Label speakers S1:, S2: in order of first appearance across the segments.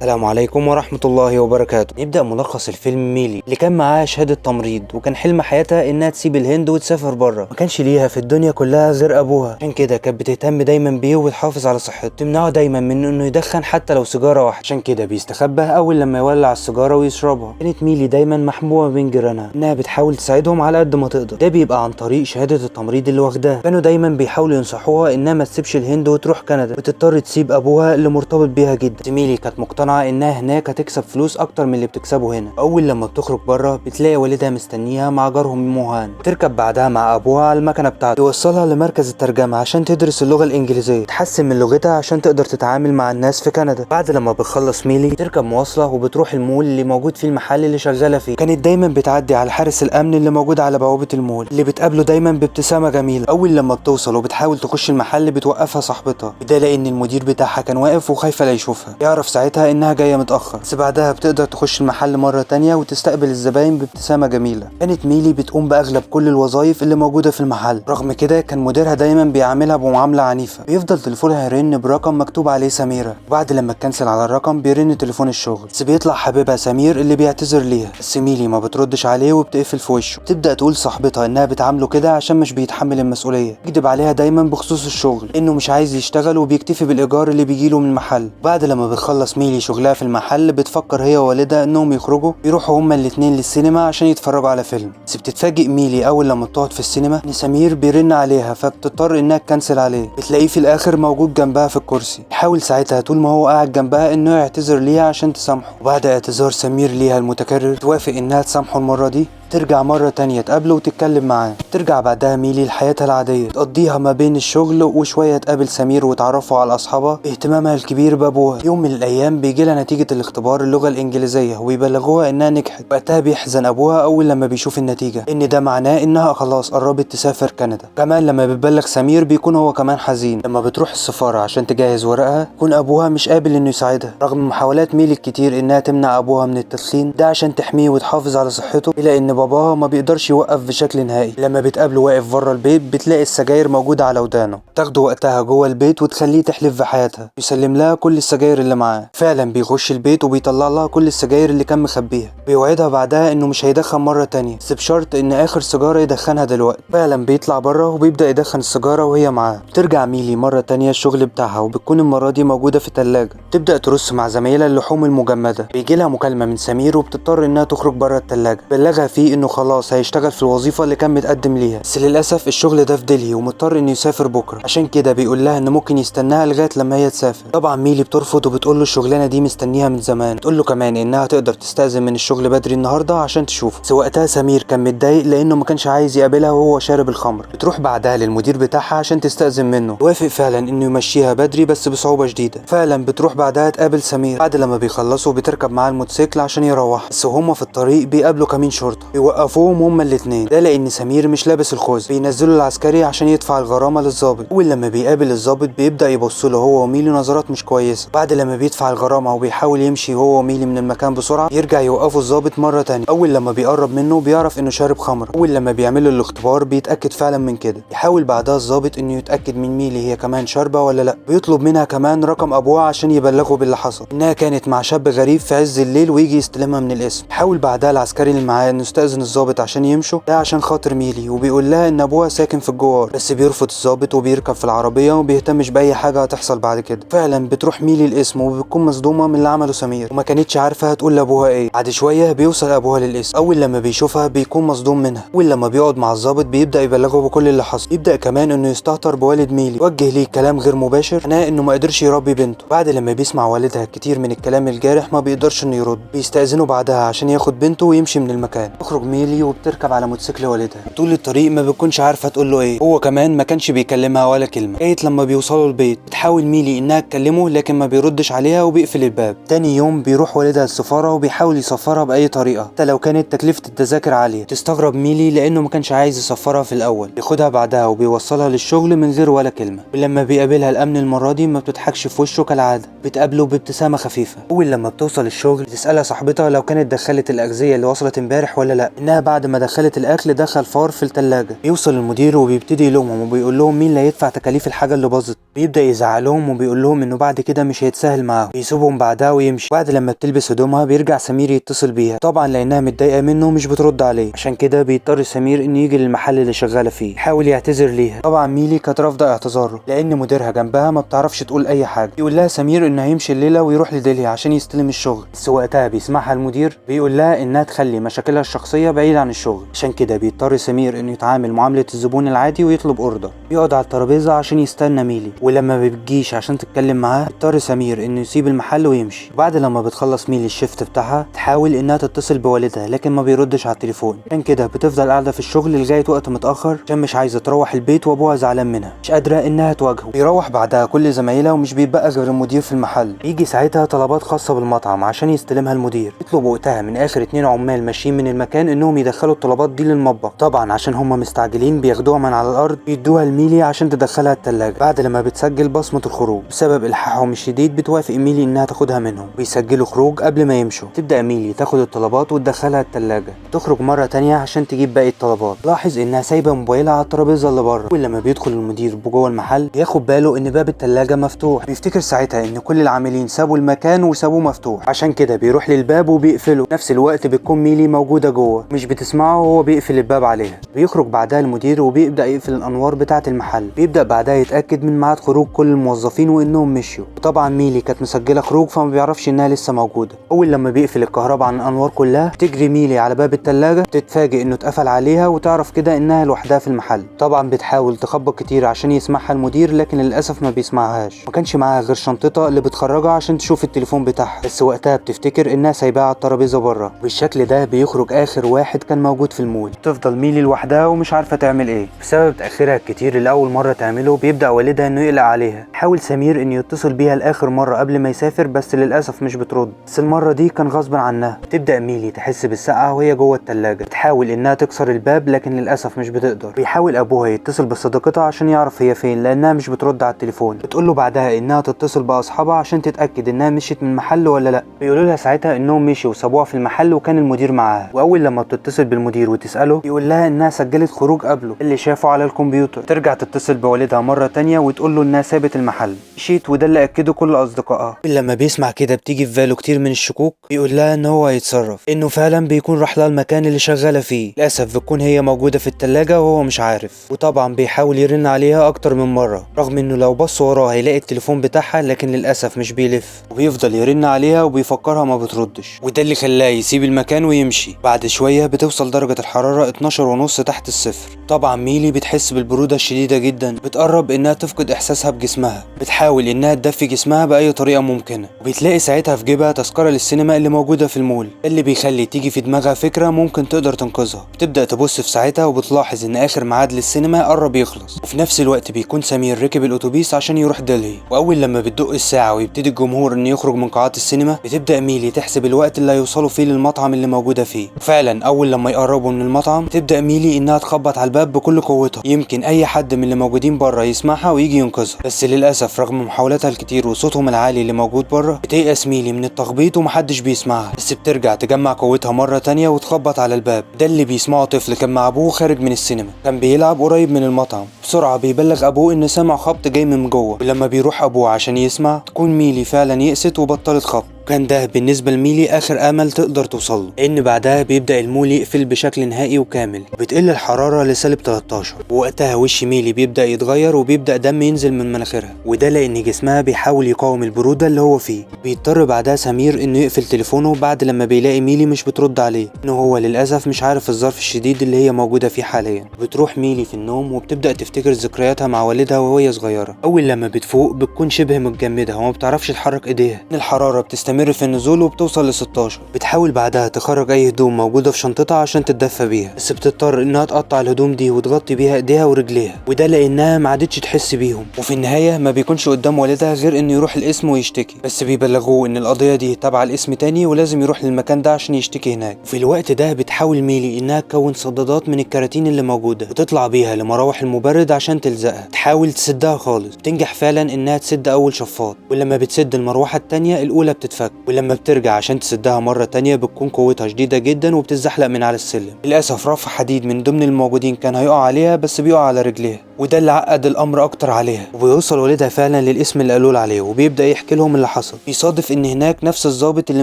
S1: السلام عليكم ورحمة الله وبركاته. نبدأ ملخص الفيلم. ميلي اللي كان معاها شهادة تمريض وكان حلم حياتها انها تسيب الهند وتسافر بره، ما كانش ليها في الدنيا كلها غير ابوها، عشان كده كانت بتهتم دايما بيه وتحافظ على صحته، تمنعه دايما من انه يدخن حتى لو سيجارة واحدة، عشان كده بيستخبى اول لما يولع السيجارة ويشربها. كانت ميلي دايما محبوبة بين جيرانها، انها بتحاول تساعدهم على قد ما تقدر، ده بيبقى عن طريق شهادة التمريض اللي واخداها. كانوا دايما بيحاولوا ينصحوها انها ما تسيبش الهند وتروح كندا وتضطر تسيب ابوها اللي مرتبط بيها جدا. ميلي كانت مقتنعة انها هناك هتكسب فلوس اكتر من اللي بتكسبه هنا. اول لما بتخرج بره بتلاقي والدها مستنيها مع جارهم موهان، تركب بعدها مع ابوها على المكنه بتاعته يوصلها لمركز الترجمه عشان تدرس اللغه الانجليزيه، تحسن من لغتها عشان تقدر تتعامل مع الناس في كندا. بعد لما بتخلص ميلي تركب مواصله وبتروح المول اللي موجود فيه المحل اللي شغاله فيه. كانت دايما بتعدي على حارس الامن اللي موجود على بوابه المول، اللي بتقابله دايما بابتسامه جميله. اول لما بتوصل وبتحاول تخش المحل بتوقفها صاحبتها، ده لان المدير بتاعها كان واقف وخايفه لا يشوفها، يعرف ساعتها انها جايه متاخر. بس بعدها بتقدر تخش المحل مرة تانية وتستقبل الزباين بابتسامة جميلة. كانت ميلي بتقوم بأغلب كل الوظائف اللي موجودة في المحل، رغم كده كان مديرها دايما بيعاملها بمعاملة عنيفة. بيفضل تليفونها يرن برقم مكتوب عليه سميرة، وبعد لما تكنسل على الرقم بيرن تليفون الشغل، بس بيطلع حبيبها سمير اللي بيعتذر ليها، بس ميلي ما بتردش عليه وبتقفل في وشه. تبدأ تقول صاحبتها انها بتعامله كده عشان مش بيتحمل المسؤولية، يكذب عليها دايما بخصوص الشغل انه مش عايز يشتغل وبيكتفي بالايجار اللي بيجيله من المحل. بعد لما بتخلص ميلي شغلها في المحل بتفكر هي ووالدها انهم يخرجوا يروحوا هما الاتنين للسينما عشان يتفرجوا على فيلم. بس بتتفاجئ ميلي اول لما بتقعد في السينما ان سمير بيرن عليها، فبتضطر انها تكنسل عليه. بتلاقيه في الاخر موجود جنبها في الكرسي، يحاول ساعتها طول ما هو قاعد جنبها انه يعتذر ليها عشان تسامحه. وبعد اعتذار سمير ليها المتكرر توافق انها تسامحه المرة دي، ترجع مرة تانية تقابله وتتكلم معاه. ترجع بعدها ميلي لحياتها العادية، تقضيها ما بين الشغل وشوية تقابل سمير وتعرفوا على أصحابها باهتمامها الكبير بأبوها. يوم من الأيام بيجيلها نتيجة الاختبار اللغة الإنجليزية ويبلغوها إنها نجحت. وقتها بيحزن أبوها أول لما بيشوف النتيجة، إن ده معناه إنها خلاص قربت تسافر كندا. كمان لما بتبلغ سمير بيكون هو كمان حزين. لما بتروح السفارة عشان تجهز ورقها يكون أبوها مش قابل إنه يساعدها، رغم محاولات ميلي الكتير إنها تمنع أبوها من التدخين ده عشان تحميه وتحافظ على صحته، إلا إن باباها ما بيقدرش يوقف بشكل نهائي. لما بتقابله واقف بره البيت بتلاقي السجاير موجودة على ودانه، تاخده وقتها جوه البيت وتخليه تحلف بحياتها، يسلم لها كل السجاير اللي معاه. فعلا بيخش البيت وبيطلع لها كل السجاير اللي كان مخبيها، بيوعدها بعدها انه مش هيدخن مرة تانية، بس بشرط ان اخر سيجارة يدخنها دلوقتي. فعلا بيطلع بره وبيبدأ يدخن السيجارة وهي معاه. بترجع ميلي مرة تانية الشغل بتاعها، وبتكون المرة دي موجودة في التلاجة، تبدأ ترص مع زمايلها اللحوم المجمدة. بيجيلها مكالمة من سمير وبتضطر انها تخرج بره التلاجة، بلغها فيه انه خلاص هيشتغل في الوظيفة اللي كان متقدم ليها، بس للأسف الشغل ده في دلهي ومضطر انه يسافر بكرة، عشان كده بيقول لها ان ممكن يستناها لغاية لما هي تسافر. طبعا ميلي بترفض وبتقول له الشغلانة دي مستنيها من زمان، بتقول له كمان انها تقدر تستأذن من الشغل بدري النهاردة عشان تشوفه. بس وقتها سمير كان متضايق لانه ما كانش عايز يقابلها وهو شارب الخمر. بتروح بعدها للمدير بتاعها عشان تستأذن منه، وافق فعلا انه يمشيها بدري بس بصعوبة شديدة. فعلا بتروح بعدها تقابل سمير. بعد لما بيخلصوا بتركب معاه الموتوسيكل عشان يروح، بس وهما في الطريق بيقابلوا كمين شرطة بيوقفوهم هما الاتنين، ده لان سمير مش لابس الخوذة. بينزلوا العسكري عشان يدفع الغرامة للظابط. اول لما بيقابل الظابط بيبدأ يبص له هو وميلي نظرات مش كويسة. بعد لما بيدفع الغرامة وبيحاول يمشي هو وميلي من المكان بسرعة، يرجع يوقفوا الظابط مرة تانية. اول لما بيقرب منه بيعرف انه شارب خمر. اول لما بيعملوا الاختبار بيتأكد فعلا من كده. يحاول بعدها الظابط انه يتأكد من ميلي هي كمان شاربة ولا لا. بيطلب منها كمان رقم ابوها عشان يبلغه باللي حصل، انها كانت مع شاب غريب في عز الليل ويجي يستلمها من الاسم. يحاول بعدها العسكري اللي معاه انه يستأذن الظابط عشان يمشوا، ده عشان خاطر ميلي، وبيقول لها ان ابوها ساكن في الجوار، بس بيرفض الظابط وبيركب في العربية ومبيهتمش باي حاجة هتحصل بعد كده. فعلا بتروح ميلي الاسم وبتكون مصدومة من اللي عمله سمير، وما كانتش عارفة هتقول لابوها ايه. بعد شوية بيوصل ابوها للاسم. اول لما بيشوفها بيكون مصدوم منها. اول لما بيقعد مع الظابط بيبدأ يبلغه بكل اللي حصل. يبدأ كمان انه يستهتر بوالد ميلي، وجه ليه كلام غير مباشر معناه انه ما قدرش يربي بنته. بعد لما بيسمع والدها كتير من الكلام الجارح ما بيقدرش انه يرد، بيستأذنه بعدها عشان ياخد بنته ويمشي من المكان. تخرج ميلي وبتركب على موتوسيكل والدها. طول الطريق ما بتكونش عارفة تقول له ايه، هو كمان ما كانش بيكلمها ولا كلمة. لغاية لما بيوصلوا البيت بتحاول ميلي انها تكلمه لكن ما بيردش عليها وبيقفل الباب. تاني يوم بيروح والدها السفارة وبيحاول يسفرها بأي طريقة حتى لو كانت تكلفة التذاكر عالية. تستغرب ميلي لانه ما كانش عايز يسفرها في الاول، ياخدها بعدها وبيوصلها للشغل من غير ولا كلمة. ولما بيقابلها الامن المرة دي ما بتضحكش في وشه كالعادة، بتقابله بابتسامة خفيفة. اول لما بتوصل الشغل بتسألها صاحبتها لو كانت دخلت الأغذية اللي وصلت امبارح ولا لا، لا، انها بعد ما دخلت الاكل دخل فار في التلاجة. بيوصل المدير وبيبتدي يلومهم وبيقول لهم مين اللي هيدفع تكاليف الحاجه اللي باظت. بيبدا يزعق لهم وبيقول لهم انه بعد كده مش هيتساهل معاهم. بيسيبهم بعدها ويمشي. بعد لما بتلبس هدومها بيرجع سمير يتصل بيها، طبعا لانها متضايقه منه مش بترد عليه. عشان كده بيضطر سمير انه يجي للمحل اللي شغاله فيه يحاول يعتذر ليها. طبعا ميلي كانت رافضه اعتذاره لان مديرها جنبها ما بتعرفش تقول اي حاجه. يقول لها سمير انه هيمشي الليله ويروح لديلي عشان يستلم الشغل، بس وقتها بيسمعها المدير بيقول لها انها تخلي مشاكلها الشخصيه بعيد عن الشغل. عشان كده بيضطر سمير انه يتعامل معامله الزبون العادي ويطلب اوردر. بيقعد على الترابيزه عشان يستنى ميلي، ولما ما بتجيش عشان تتكلم معاه بيضطر سمير انه يسيب المحل ويمشي. بعد لما بتخلص ميلي الشيفت بتاعها تحاول انها تتصل بوالدها لكن ما بيردش على التليفون. عشان كده بتفضل قاعده في الشغل لغايه وقت متاخر عشان مش عايزه تروح البيت وابوها زعلان منها، مش قادره انها تواجهه. بيروح بعدها كل زمايلها ومش بيبقى غير المدير في المحل. يجي ساعتها طلبات خاصه بالمطعم عشان يستلمها المدير. يطلب وقتها من اخر 2 عمال ماشيين من المكان انهم يدخلوا الطلبات دي للمطبخ. طبعا عشان هم مستعجلين بياخدوها من على الارض بيدوها لميلي عشان تدخلها التلاجة. بعد لما بتسجل بصمه الخروج بسبب الحاحهم الشديد بتوافق ميلي انها تاخدها منهم. بيسجلوا خروج قبل ما يمشوا. تبدا ميلي تاخد الطلبات وتدخلها التلاجة. تخرج مره تانية عشان تجيب باقي الطلبات. لاحظ انها سايبه موبايلها على الترابيزه اللي بره. ولما بيدخل المدير جوه المحل بياخد باله ان باب التلاجة مفتوح. بيفتكر ساعتها ان كل العاملين سابوا المكان وسابوه مفتوح، عشان كده بيروح للباب وبيقفله. نفس الوقت بتكون ميلي موجوده جوه مش بتسمعه وهو بيقفل الباب عليها. بيخرج بعدها المدير وبيبدا يقفل الانوار بتاعه المحل. بيبدا بعدها يتاكد من ميعاد خروج كل الموظفين وانهم مشيوا. وطبعا ميلي كانت مسجله خروج فما بيعرفش انها لسه موجوده. اول لما بيقفل الكهرباء عن الانوار كلها تجري ميلي على باب التلاجة تتفاجئ انه اتقفل عليها وتعرف كده انها لوحدها في المحل. طبعا بتحاول تخبط كتير عشان يسمعها المدير لكن للاسف ما بيسمعهاش. ما كانش معاها غير شنطتها اللي بتخرجها عشان تشوف التليفون بتاعها، بس وقتها بتفتكر انها سايباها على الترابيزه بره. بالشكل ده بيخرج اخر واحد كان موجود في المول. تفضل ميلي لوحدها ومش عارفه تعمل ايه بسبب تاخيرها الكتير اللي اول مره تعمله. بيبدا والدها انه يقلق عليها. حاول سمير انه يتصل بيها لاخر مره قبل ما يسافر بس للاسف مش بترد، بس المره دي كان غصب عنها. تبدا ميلي تحس بالسقعه وهي جوه التلاجة. بتحاول انها تكسر الباب لكن للاسف مش بتقدر. بيحاول ابوها يتصل بصديقتها عشان يعرف هي فين لانها مش بترد على التليفون. بتقول له بعدها انها تتصل باصحابها عشان تتاكد انها مشيت من المحل ولا لا. بيقولوا لها ساعتها انهم مشوا وسابوها في المحل وكان المدير معاها. واول لما بتتصل بالمدير وتساله بيقول لها انها سجلت خروج قبله اللي شافه على الكمبيوتر. ترجع تتصل بوالدها مره تانية وتقول له انها سابت المحل مشيت، وده اللي اكده كل اصدقائها. لما بيسمع كده بتيجي في باله كتير من الشكوك. بيقول لها ان هو هيتصرف انه فعلا بيكون راح لها المكان اللي شغاله فيه. للاسف بتكون هي موجوده في التلاجة وهو مش عارف. وطبعا بيحاول يرن عليها اكتر من مره رغم انه لو بص وراه هيلاقي التليفون بتاعها لكن للاسف مش بيلف. وبيفضل يرن عليها وبيفكرها ما بتردش، وده اللي خلاه يسيب المكان ويمشي. بعد شويه بتوصل درجه الحراره 12.5 تحت الصفر. طبعا ميلي بتحس بالبروده الشديده جدا. بتقرب انها تفقد احساسها بجسمها. بتحاول انها تدفي جسمها باي طريقه ممكنه. وبتلاقي ساعتها في جيبها تذكره للسينما اللي موجوده في المول اللي بيخلي تيجي في دماغها فكره ممكن تقدر تنقذها. بتبدا تبص في ساعتها وبتلاحظ ان اخر ميعاد للسينما قرب يخلص. وفي نفس الوقت بيكون سمير ركب الاتوبيس عشان يروح دلهي. واول لما بتدق الساعه ويبتدي الجمهور انه يخرج من قاعات السينما بتبدا ميلي تحسب الوقت اللي هيوصلوا فيه للمطعم اللي موجوده فيه. وفعلا اول لما يقربوا من المطعم تبدا ميلي انها تخبط على الباب بكل قوتها. يمكن اي حد من اللي موجودين بره يسمعها ويجي ينقذها، بس للاسف رغم محاولاتها الكتير وصوتهم العالي اللي موجود بره بتيأس ميلي من التخبيط ومحدش بيسمعها. بس بترجع تجمع قوتها مره تانية وتخبط على الباب. ده اللي بيسمعه طفل كان مع ابوه خارج من السينما، كان بيلعب قريب من المطعم. بسرعه بيبلغ ابوه ان سمع خبط جاي من جوه. ولما بيروح ابوه عشان يسمع تكون ميلي فعلا يأست وبطلت خبط. كان ده بالنسبة لميلي آخر أمل تقدر توصله، لأن بعدها بيبدأ المول يقفل بشكل نهائي وكامل. بتقل الحرارة لسالب 13. ووقتها وش ميلي بيبدأ يتغير وبيبدأ دم ينزل من مناخيرها، وده لأن جسمها بيحاول يقاوم البرودة اللي هو فيه. بيضطر بعدها سمير إنه يقفل تليفونه بعد لما بيلاقي ميلي مش بترد عليه، إنه هو للأسف مش عارف الظرف الشديد اللي هي موجودة فيه حاليا. بتروح ميلي في النوم وبتبدأ تفتكر ذكرياتها مع والدها وهي صغيرة. أول لما بتفوق بتكون شبه متجمدة وما بتعرفش تحرك إيديها. الحرارة بتستمر في النزول وبتوصل ل 16. بتحاول بعدها تخرج اي هدوم موجوده في شنطتها عشان تتدفى بيها، بس بتضطر انها تقطع الهدوم دي وتغطي بيها ايديها ورجليها، وده لانها ما عادتش تحس بيهم. وفي النهايه ما بيكونش قدام والدها غير انه يروح القسم ويشتكي، بس بيبلغوه ان القضيه دي تابعه لقسم تاني ولازم يروح للمكان ده عشان يشتكي هناك. وفي الوقت ده بتحاول ميلي انها تكون صدادات من الكراتين اللي موجوده وتطلع بيها لمراوح المبرد عشان تلزقها. تحاول تسدها خالص، تنجح فعلا انها تسد اول شفاط، ولما بتسد المروحه التانيه الاولى بتتفك. الأكل، ولما بترجع عشان تسدها مرة تانية بتكون قوتها شديدة جدا وبتتزحلق من على السلم. للأسف رف حديد من ضمن الموجودين كان هيقع عليها بس بيقع على رجليها، وده اللي عقد الأمر أكتر عليها. وبيوصل والدها فعلا للاسم اللي قالوا عليه وبيبدأ يحكي لهم اللي حصل. بيصادف إن هناك نفس الضابط اللي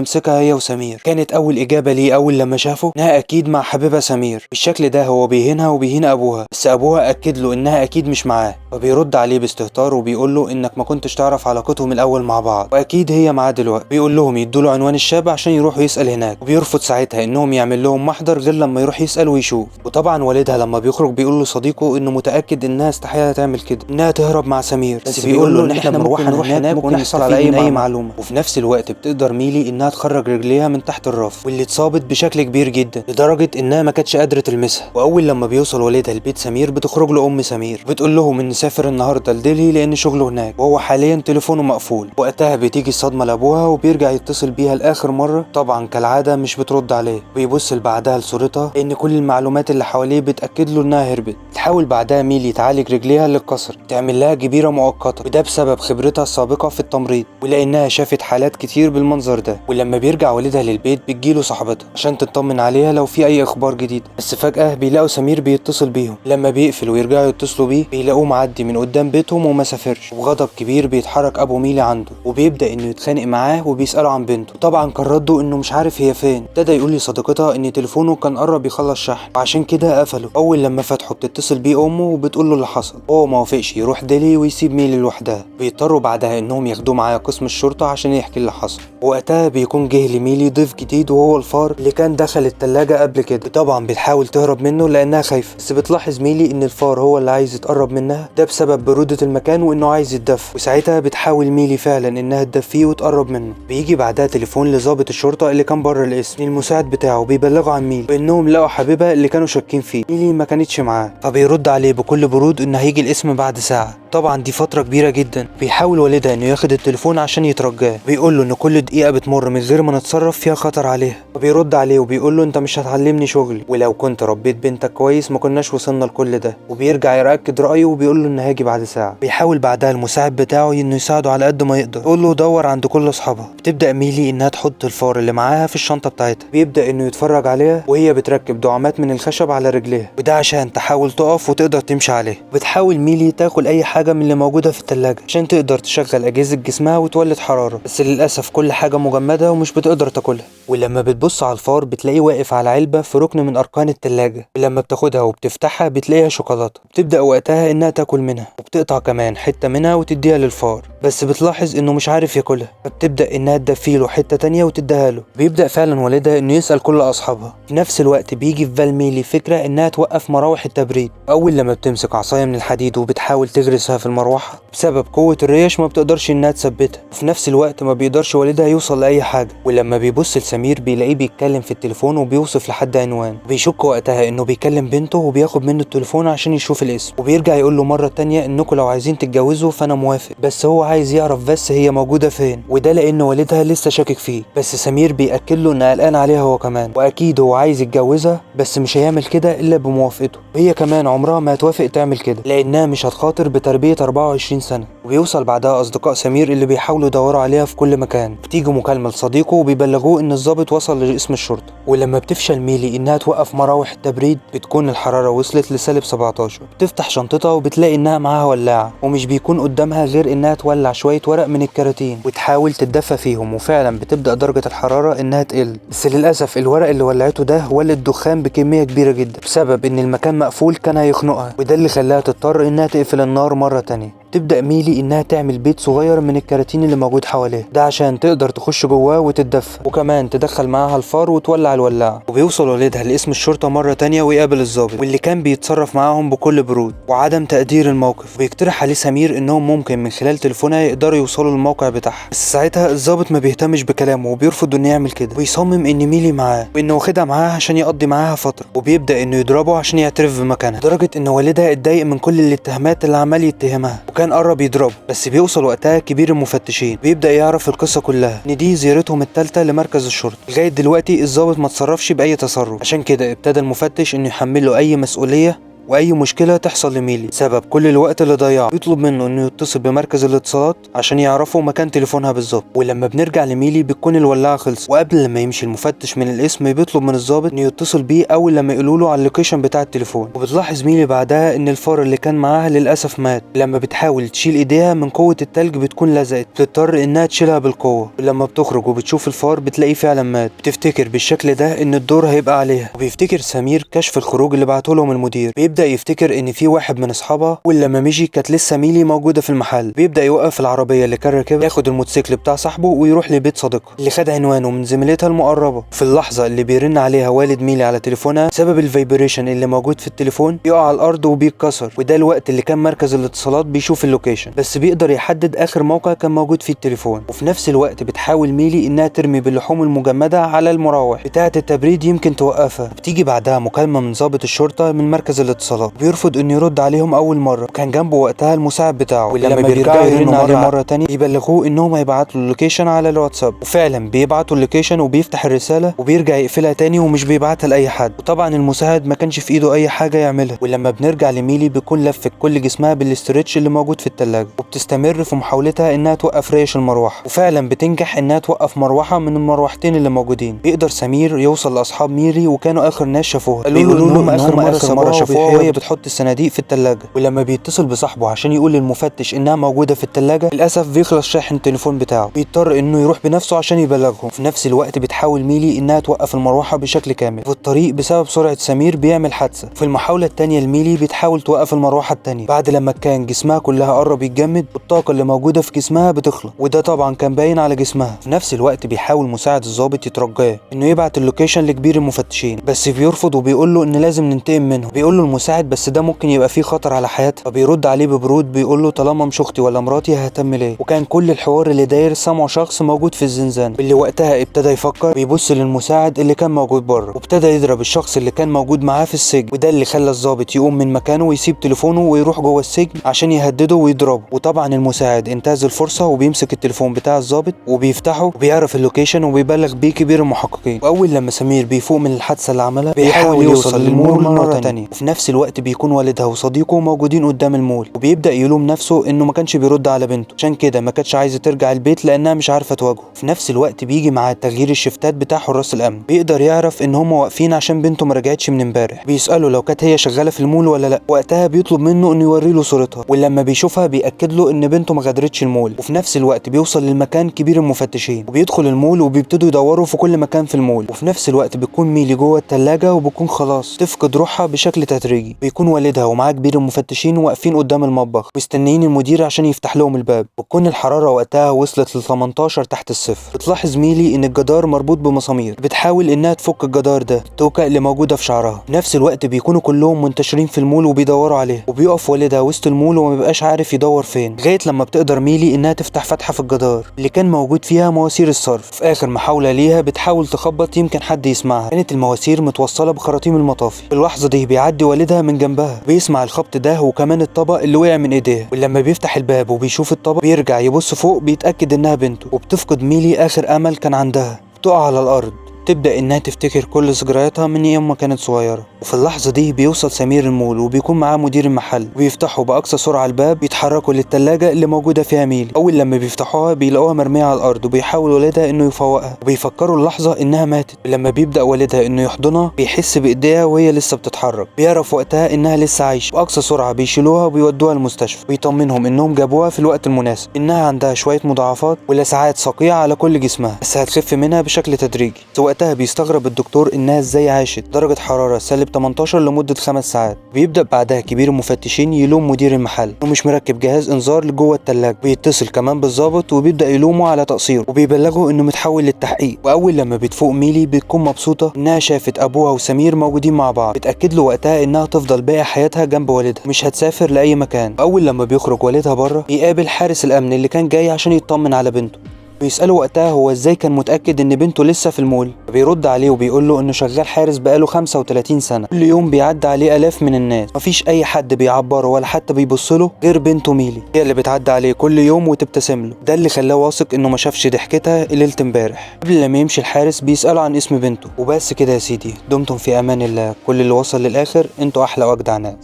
S1: مسكها هي وسمير. كانت أول إجابة ليه أول لما شافه إنها أكيد مع حبيبها سمير. بالشكل ده هو بيهينها وبيهين أبوها، بس أبوها أكد له إنها أكيد مش معاه، فبيرد عليه باستهتار وبيقول له إنك ما كنتش تعرف علاقتهم الأول مع بعض، وأكيد هي معاه دلوقتي. بيقول لهم يدوا له عنوان الشاب عشان يروحوا يسأل هناك، وبيرفض ساعتها إنهم يعمل لهم محضر غير لما يروح يسأل ويشوف. وطبعا والدها لما بيخرج بيقول لصديقه إنه متأكد إنها استحالة تعمل كده، إنها تهرب مع سمير، بس بيقول له إن إحنا بنروح هناك ونحصل على أي معلومة. وفي نفس الوقت بتقدر ميلي إنها تخرج رجليها من تحت الرف واللي اتصابت بشكل كبير جدا لدرجة إنها ما كانتش قادرة تلمسها. وأول لما بيوصل والدها لبيت سمير بتخرج له أم سمير بتقول لهم إن سافر النهارده لدلهي لأن شغله هناك وهو حاليا تليفونه مقفول. وقتها بتيجي الصدمة لأبوها وبيرجع يتصل بيها لآخر مرة، طبعا كالعادة مش بترد عليه. بيبص بعدها لصورتها إن كل المعلومات اللي حواليه بتأكد له إنها هربت. تحاول بعدها ميلي تعالج رجليها اللي اتكسر، تعمل لها جبيرة مؤقتة، وده بسبب خبرتها السابقة في التمريض ولأنها شافت حالات كتير بالمنظر ده. ولما بيرجع والدها للبيت بتجيله صاحبتها عشان تطمن عليها لو في أي أخبار جديدة، بس فجأة بيلاقوا سمير بيتصل بيهم. لما بيقفل ويرجعوا يتصلوا بيه بيلاقوه معدي من قدام بيتهم وما سافرش. وبغضب كبير بيتحرك أبو ميلي عنده وبيبدأ إنه يتخانق معاه وبيسأله عن بنته. طبعا كان رده إنه مش عارف هي فين. ابتدى يقول لصديقتها إن تليفونه كان قرب يخلص شحن وعشان كده قفله. أول لما فتحه بتتصل بيه أمه وبتقول له اللي حصل. هو ما وافقش يروح ديلي ويسيب ميلي لوحدها. بيضطروا بعدها إنهم ياخدوه معاه قسم الشرطة عشان يحكي اللي حصل. وقتها بيكون جه لميلي ضيف جديد وهو الفار اللي كان دخل التلاجة قبل كده. طبعا بتحاول تهرب منه لأنها خايفة، بس بتلاحظ ميلي إن الفار هو اللي عايز يتقرب منها، ده بسبب برودة المكان وإنه عايز يتدفى. وساعتها بتحاول ميلي فعلا إنها تدفيه وتقرب منه. بيجي بعدها تليفون لضابط الشرطة اللي كان بره القسم، المساعد بتاعه بيبلغوا عن ميلي بإنهم لقوا حبيبها اللي كانوا شاكين فيه. ميلي ما كانتش معاه، فبيرد عليه بكل برود إنه هيجي القسم بعد ساعة. طبعا دي فترة كبيرة جدا. بيحاول والدها إنه ياخد التليفون عشان يترجاه، بيقول له إن كل دقيقة بتمر من غير ما نتصرف فيها خطر عليها. فبيرد عليه وبيقول له أنت مش هتعلمني شغلي، ولو كنت ربيت بنتك كويس ما كناش وصلنا لكل ده. وبيرجع يركد رأيه وبيقول له إن هاجي بعد ساعة. بيحاول بعدها المساعد بتاعه إنه يساعده على قد ما يقدر، يقول له دور عند كل أصحابها. بتبدأ ميلي إنها تحط الفار اللي معاها في الشنطة بتاعتها. بيبدأ إنه يتفرج عليها وهي بتركب دعامات من الخشب على رجليها، وده عشان تحاول تقف وتقدر تمشي عليه. بتحاول ميلي تاكل أي حاجة من اللي موجودة في التلاجة عشان تقدر تشغل أجهزة جسمها وتولد حرارة، بس للأسف كل حاجة مجمدة ومش بتقدر تاكلها. ولما بتبص على الفار بتلاقيه واقف على علبة في ركن من أركان التلاجة، ولما بتاخدها وبتفتحها بتلاقيها شوكولاتة. بتبدأ وقتها إنها تاكل منها، وبتقطع كمان حتة منها وتديها للفار، بس بتلاحظ إنه مش عارف ياكلها، فبتبدأ إنها تدفيله حتة تانية وتديها له. بيبدأ فعلا والدها إنه يسأل كل أصحابها. في نفس الوقت بيجي في بال ميلي فكرة إنها توقف مراوح التبريد. أول لما بتمسك عصاية من الحديد وبتحاول تغرسها في المروحة، بسبب قوة الريش ما بتقدرش إنها تثبتها. وفي نفس الوقت ما بيقدرش والدها يوصل لأي حاجة. ولما بيبص لسمير بيلاقيه بيتكلم في التليفون وبيوصف لحد عنوان. بيشك وقتها إنه بيكلم بنته وبياخد منه التليفون عشان يشوف الاسم. وبيرجع يقول له مرة تانية إنكم لو عايزين تتجوزوا فأنا موافق، بس هو عايز يعرف بس هي موجودة فين، وده لأن والدها لسه شاكك فيه. بس سمير بيأكد له إنه قلقان عليها هو كمان، وأكيد هو عايز يتجوزها بس مش هيعمل كده إلا بموافقته، وهي كمان عمرها ما هتوافق تعمل كده لأنها مش هتخاطر بتربية 24 سنة. وبيوصل بعدها أصدقاء سمير اللي بيحاولوا يدوروا عليها في كل مكان. بتيجي مكالمة لصديقه وبيبلغوه إن الضابط وصل لاسم الشرطة. ولما بتفشل ميلي إنها توقف مراوح التبريد بتكون الحرارة وصلت لسالب 17. بتفتح شنطتها وبتلاقي إنها معاها ولاعة، ومش بيكون قدامها غير إنها تولع شوية ورق من الكراتين وتحاول تتدفى فيهم، وفعلا بتبدأ درجة الحرارة إنها تقل. بس للأسف الورق اللي ولعته ده ولد دخان بكمية كبيرة جدا بسبب إن المكان مقفول كان هيخنقها، وده اللي خلاها تضطر إنها تقفل النار مرة تانية. تبدأ ميلي إنها تعمل بيت صغير من الكراتين اللي موجود حواليها، ده عشان تقدر تخش جواه وتتدفى، وكمان تدخل معاها الفار وتولع الولاعة. وبيوصل والدها لاسم الشرطة مرة تانية ويقابل الضابط واللي كان بيتصرف معاهم بكل برود وعدم تقدير الموقف. وبيقترح عليه سمير إنهم ممكن من خلال تليفونها يقدروا يوصلوا للموقع بتاعها، بس ساعتها الضابط ما بيهتمش بكلامه وبيرفض إنه يعمل كده، ويصمم إن ميلي معاه وإنه واخدها معاه عشان يقضي معاها فترة. وبيبدأ إنه يضربه عشان يعترف بمكانها، لدرجة إن والدها اتضايق من كل الاتهامات اللي عمال يتهمها وكان قرب يضربه. بس بيوصل وقتها كبير المفتشين بيبدأ يعرف القصة كلها، ان دي زيارتهم الثالثة لمركز الشرطة. لغاية دلوقتي الضابط ما تصرفش بأي تصرف، عشان كده ابتدى المفتش انه يحمله اي مسؤولية واي مشكله تحصل لميلي سبب كل الوقت اللي ضيعه. بيطلب منه انه يتصل بمركز الاتصالات عشان يعرفوا مكان تليفونها بالظبط. ولما بنرجع لميلي بتكون الولاعه خلصت، وقبل لما يمشي المفتش من القسم بيطلب من الضابط انه يتصل بيه اول لما يقولوا له على اللوكيشن بتاع التليفون. وبتلاحظ ميلي بعدها ان الفار اللي كان معاها للاسف مات. لما بتحاول تشيل ايديها من قوه التلج بتكون لزقت، بتضطر انها تشيلها بالقوه. ولما بتخرج وبتشوف الفار بتلاقيه فعلا مات. بتفتكر بالشكل ده ان الدور هيبقى عليها. وبيفتكر سمير كشف الخروج اللي بعته لهم المدير. بيبدا يفتكر ان في واحد من اصحابها، ولما مشي كانت لسه ميلي موجوده في المحل. بيبدا يوقف العربيه اللي كان راكبها، ياخد الموتوسيكل بتاع صاحبه ويروح لبيت صديقها اللي خد عنوانه من زميلتها المقربه. في اللحظه اللي بيرن عليها والد ميلي على تليفونها بسبب الفايبريشن اللي موجود في التليفون بيقع على الارض وبيتكسر. وده الوقت اللي كان مركز الاتصالات بيشوف اللوكيشن، بس بيقدر يحدد اخر موقع كان موجود فيه التليفون. وفي نفس الوقت بتحاول ميلي انها ترمي باللحوم المجمده على المراوح بتاعه التبريد يمكن توقفها. بتيجي بعدها مكالمه من ضابط الشرطه من مركز الاتصالات، بيرفض انه يرد عليهم اول مره، وكان جنبه وقتها المساعد بتاعه. ولما بيرجعوا يرنوا عليه مره تانية بيبلغوه انهم هيبعتوا اللوكيشن على الواتساب. وفعلا بيبعتوا اللوكيشن وبيفتح الرساله وبيرجع يقفلها تاني ومش بيبعتها لاي حد. وطبعا المساعد ما كانش في ايده اي حاجه يعملها. ولما بنرجع لميلي بيكون لفت كل جسمها بالاسترتش اللي موجود في الثلاجه، وبتستمر في محاولتها انها توقف ريش المروحه. وفعلا بتنجح انها توقف مروحه من المروحتين اللي موجودين. بيقدر سمير يوصل لاصحاب ميلي وكانوا اخر ناس شافوها. بيقولوا لهم اخر مره شافوها وهي بتحط الصناديق في الثلاجه. ولما بيتصل بصاحبه عشان يقول للمفتش انها موجوده في الثلاجه للاسف بيخلص شاحن التليفون بتاعه. بيضطر انه يروح بنفسه عشان يبلغهم. في نفس الوقت بتحاول ميلي انها توقف المروحه بشكل كامل. في الطريق بسبب سرعه سمير بيعمل حادثه. في المحاوله الثانيه لميلي بتحاول توقف المروحه الثانيه بعد لما كان جسمها كلها قرب يتجمد والطاقه اللي موجوده في جسمها بتخلص، وده طبعا كان باين على جسمها. في نفس الوقت بيحاول مساعد الضابط يترجاه انه يبعت اللوكيشن لكبير المفتشين، بس بيرفض وبيقول له ان لازم ننتقم منه. بيقول له المساعد بس ده ممكن يبقى فيه خطر على حياتها. فبيرد عليه ببرود بيقول له طالما مش اختي ولا مراتي ههتم ليه. وكان كل الحوار اللي داير سمعه شخص موجود في الزنزانه، اللي وقتها ابتدى يفكر. بيبص للمساعد اللي كان موجود بره وابتدى يضرب الشخص اللي كان موجود معاه في السجن، وده اللي خلى الضابط يقوم من مكانه ويسيب تليفونه ويروح جوه السجن عشان يهدده ويضربه. وطبعا المساعد انتهز الفرصه وبيمسك التليفون بتاع الضابط وبيفتحه وبيعرف اللوكيشن وبيبلغ بيه كبير المحققين. واول لما سمير بيفوق من الحادثه اللي عملها بيحاول يوصل للمول مره تانية. وفي نفس الوقت بيكون والدها وصديقه موجودين قدام المول، وبيبدا يلوم نفسه انه ما كانش بيرد على بنته، عشان كده ما كانتش عايزه ترجع البيت لانها مش عارفه تواجهه. في نفس الوقت بيجي مع تغيير الشفتات بتاع حراس الامن، بيقدر يعرف ان هم واقفين عشان بنته ما رجعتش من امبارح. بيساله لو كانت هي شغاله في المول ولا لا. وقتها بيطلب منه انه يوري له صورتها، ولما بيشوفها بياكد له ان بنته ما غادرتش المول. وفي نفس الوقت بيوصل للمكان كبير المفتشين وبيدخل المول وبيبتدوا يدوروا في كل مكان في المول. وفي نفس الوقت بتكون ميلي جوه الثلاجه وبتكون خلاص تفقد روحها بشكل تدريجي. بيكون والدها ومعاه كبير المفتشين واقفين قدام المطبخ مستنيين المدير عشان يفتح لهم الباب. بتكون الحراره وقتها وصلت ل 18 تحت الصفر. بتلاحظ ميلي ان الجدار مربوط بمسامير، بتحاول انها تفك الجدار ده التوكه اللي موجوده في شعرها. في نفس الوقت بيكونوا كلهم منتشرين في المول وبيدوروا عليها، وبيقف والدها وسط المول وما بيبقاش عارف يدور فين، لغايه لما بتقدر ميلي انها تفتح فتحه في الجدار اللي كان موجود فيها مواسير الصرف. في اخر محاوله ليها بتحاول تخبط يمكن حد يسمعها، كانت المواسير متوصله بخراطيم المطافي. في اللحظه دي بيعدي والدها من جنبها، بيسمع الخبط ده وكمان الطبق اللي وقع من ايديها. ولما بيفتح الباب وبيشوف الطبق بيرجع يبص فوق بيتاكد انها بنته. وبتفقد ميلي اخر امل كان عندها، بتقع على الارض تبدأ إنها تفتكر كل ذكرياتها من يوم ما كانت صغيرة. وفي اللحظة دي بيوصل سمير المول وبيكون معاه مدير المحل، وبيفتحوا بأقصى سرعة الباب بيتحركوا للتلاجة اللي موجودة فيها ميلي. أول لما بيفتحوها بيلاقوها مرمية على الأرض، وبيحاول والدها إنه يفوقها وبيفكروا اللحظة إنها ماتت. ولما بيبدأ والدها إنه يحضنها بيحس بإيديها وهي لسه بتتحرك، بيعرف وقتها إنها لسه عايشة. بأقصى سرعة بيشيلوها وبيودوها المستشفى، ويطمنهم إنهم جابوها في الوقت المناسب، إنها عندها شوية مضاعفات ولسعات صقيعة على كل جسمها بس هتخف منها بشكل تدريجي. وقتها بيستغرب الدكتور انها ازاي عاشت درجة حرارة سالب 18 لمدة 5 ساعات. بيبدأ بعدها كبير المفتشين يلوم مدير المحل انه مش مركب جهاز انذار لجوه التلاجة، بيتصل كمان بالظابط وبيبدأ يلومه على تقصيره وبيبلغه انه متحول للتحقيق. واول لما بتفوق ميلي بتكون مبسوطة انها شافت ابوها وسمير موجودين مع بعض، بتأكد له وقتها انها تفضل باقي حياتها جنب والدها مش هتسافر لأي مكان. واول لما بيخرج والدها بره بيقابل حارس الامن اللي كان جاي عشان يطمن على بنته، بيسأله وقتها هو ازاي كان متأكد ان بنته لسه في المول. بيرد عليه وبيقول له انه شغال حارس بقاله 35 سنة، كل يوم بيعدي عليه آلاف من الناس، مفيش اي حد بيعبره ولا حتى بيبصله غير بنته ميلي، هي اللي بتعدي عليه كل يوم وتبتسم له. ده اللي خلاه واثق انه ما شافش ضحكتها ليلة امبارح. قبل لما يمشي الحارس بيسأله عن اسم بنته. وبس كده يا سيدي، دمتم في امان الله. كل اللي وصل للاخر انتوا احلى واجدع ناس.